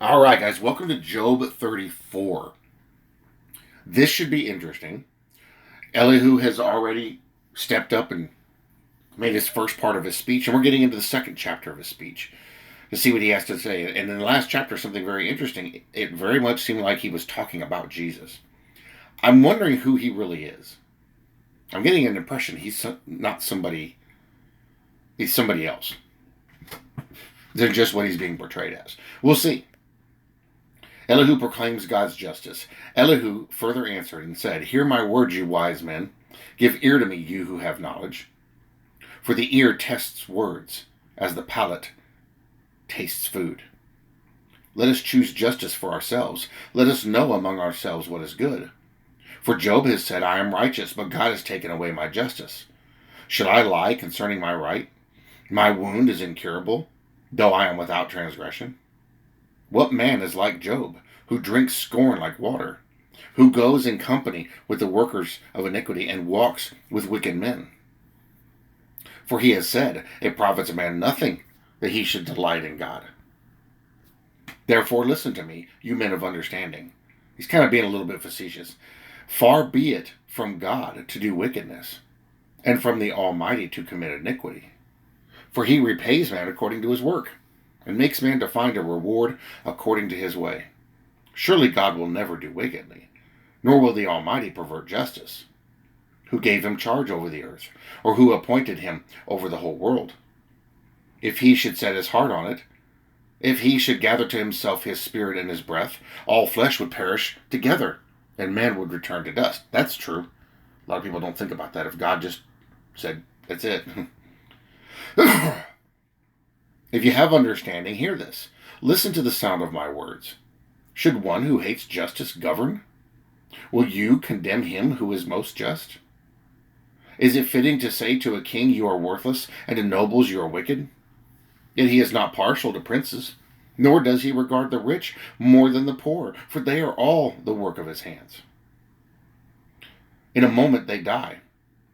All right, guys, welcome to Job 34. This should be interesting. Elihu has already stepped up and made his first part of his speech, and we're getting into the second chapter of his speech to see what he has to say. And in the last chapter, something very interesting. It very much seemed like he was talking about Jesus. I'm wondering who he really is. I'm getting an impression he's not somebody, he's somebody else than just what he's being portrayed as. We'll see. Elihu proclaims God's justice. Elihu further answered and said, Hear my words, you wise men. Give ear to me, you who have knowledge. For the ear tests words, as the palate tastes food. Let us choose justice for ourselves. Let us know among ourselves what is good. For Job has said, I am righteous, but God has taken away my justice. Shall I lie concerning my right? My wound is incurable, though I am without transgression. What man is like Job, who drinks scorn like water, who goes in company with the workers of iniquity and walks with wicked men? For he has said, It profits a man nothing that he should delight in God. Therefore listen to me, you men of understanding. He's kind of being a little bit facetious. Far be it from God to do wickedness, and from the Almighty to commit iniquity. For he repays man according to his work, and makes man to find a reward according to his way. Surely God will never do wickedly, nor will the Almighty pervert justice. Who gave him charge over the earth, or who appointed him over the whole world? If he should set his heart on it, if he should gather to himself his spirit and his breath, all flesh would perish together, and man would return to dust. That's true. A lot of people don't think about that. If God just said, that's it. If you have understanding, hear this. Listen to the sound of my words. Should one who hates justice govern? Will you condemn him who is most just? Is it fitting to say to a king, You are worthless, and to nobles, You are wicked? Yet he is not partial to princes, nor does he regard the rich more than the poor, for they are all the work of his hands. In a moment they die,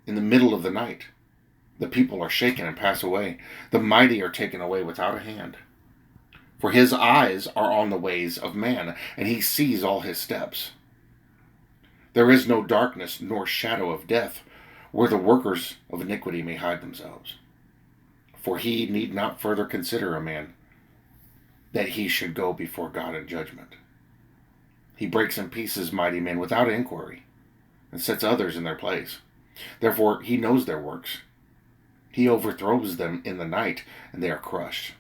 in the middle of the night. The people are shaken and pass away. The mighty are taken away without a hand. For his eyes are on the ways of man, and he sees all his steps. There is no darkness nor shadow of death where the workers of iniquity may hide themselves. For he need not further consider a man that he should go before God in judgment. He breaks in pieces mighty men without inquiry, and sets others in their place. Therefore he knows their works. He overthrows them in the night, and they are crushed.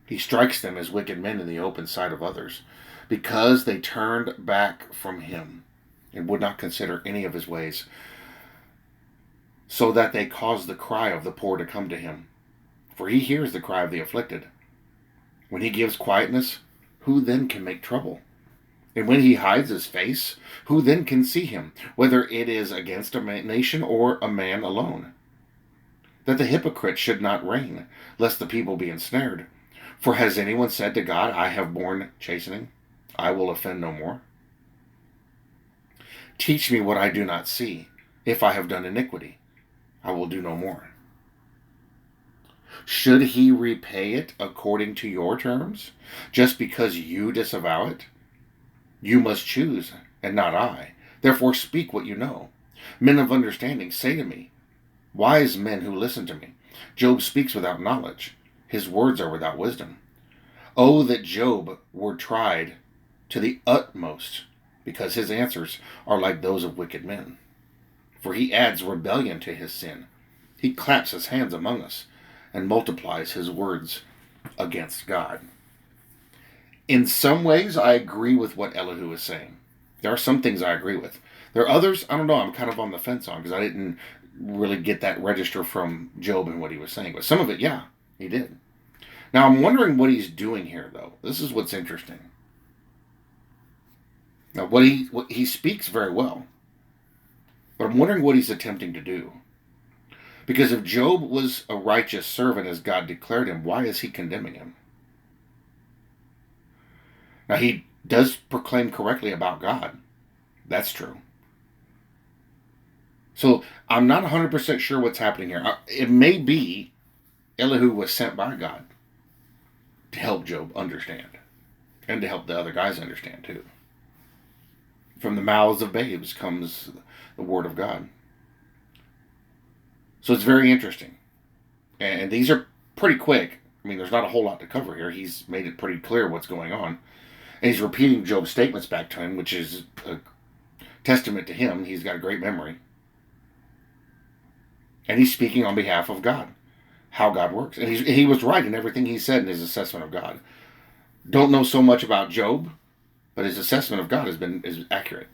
He strikes them as wicked men in the open sight of others, because they turned back from him, and would not consider any of his ways, so that they caused the cry of the poor to come to him. For he hears the cry of the afflicted. When he gives quietness, who then can make trouble? And when he hides his face, who then can see him, whether it is against a nation or a man alone? That the hypocrite should not reign, lest the people be ensnared. For has anyone said to God, I have borne chastening, I will offend no more? Teach me what I do not see. If I have done iniquity, I will do no more. Should he repay it according to your terms, just because you disavow it? You must choose, and not I. Therefore speak what you know. Men of understanding, say to me, wise men who listen to me. Job speaks without knowledge. His words are without wisdom. Oh, that Job were tried to the utmost, because his answers are like those of wicked men. For he adds rebellion to his sin. He claps his hands among us, and multiplies his words against God. In some ways, I agree with what Elihu is saying. There are some things I agree with. There are others, I don't know, I'm kind of on the fence on, because I didn't really get that register from Job and what he was saying. But some of it, yeah, he did. Now, I'm wondering what he's doing here, though. This is what's interesting. Now, what he speaks very well, but I'm wondering what he's attempting to do. Because if Job was a righteous servant as God declared him, why is he condemning him? Now, he does proclaim correctly about God. That's true. So, I'm not 100% sure what's happening here. It may be Elihu was sent by God to help Job understand. and to help the other guys understand too. From the mouths of babes comes the word of God. So it's very interesting. And these are pretty quick. I mean, there's not a whole lot to cover here. He's made it pretty clear what's going on. And he's repeating Job's statements back to him, which is a testament to him. He's got a great memory. And he's speaking on behalf of God, how God works. And he was right in everything he said in his assessment of God. Don't know so much about Job, but his assessment of God is accurate.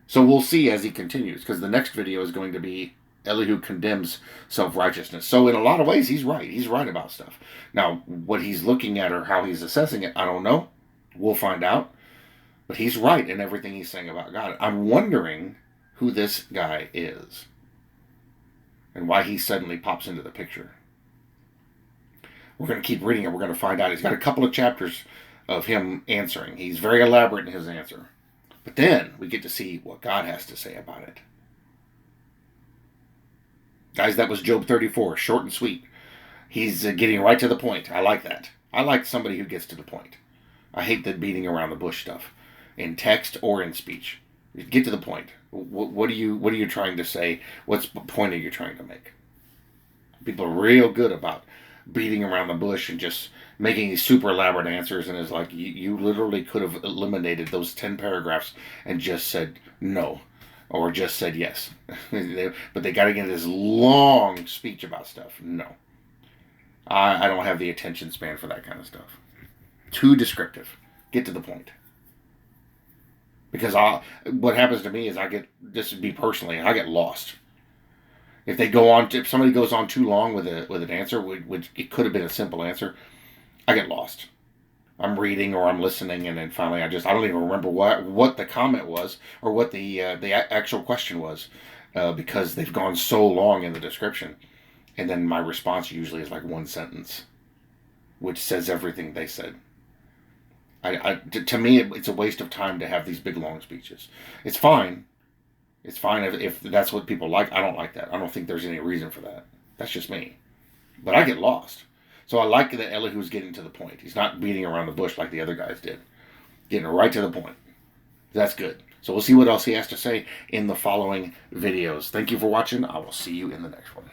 So we'll see as he continues, because the next video is going to be Elihu condemns self-righteousness. So in a lot of ways, he's right. He's right about stuff. Now, what he's looking at or how he's assessing it, I don't know. We'll find out. But he's right in everything he's saying about God. I'm wondering who this guy is and why he suddenly pops into the picture. We're going to keep reading it. We're going to find out. He's got a couple of chapters of him answering. He's very elaborate in his answer. But then we get to see what God has to say about it. Guys, that was Job 34, short and sweet. He's getting right to the point. I like that. I like somebody who gets to the point. I hate the beating around the bush stuff, in text or in speech. Get to the point. What are you trying to say? What point are you trying to make? People are real good about beating around the bush and just making these super elaborate answers, and it's like you literally could have eliminated those 10 paragraphs and just said no. Or just said yes. But they got to get this long speech about stuff. No. I don't have the attention span for that kind of stuff. Too descriptive. Get to the point. Because what happens to me is this would be personally, I get lost. If somebody goes on too long with an answer, which it could have been a simple answer, I get lost. I'm reading or I'm listening, and then finally I don't even remember what the comment was or what the actual question was, because they've gone so long in the description, and then my response usually is like one sentence, which says everything they said. To me, it's a waste of time to have these big long speeches. It's fine. It's fine if that's what people like. I don't like that. I don't think there's any reason for that. That's just me. But I get lost. So I like that Elihu's getting to the point. He's not beating around the bush like the other guys did. Getting right to the point. That's good. So we'll see what else he has to say in the following videos. Thank you for watching. I will see you in the next one.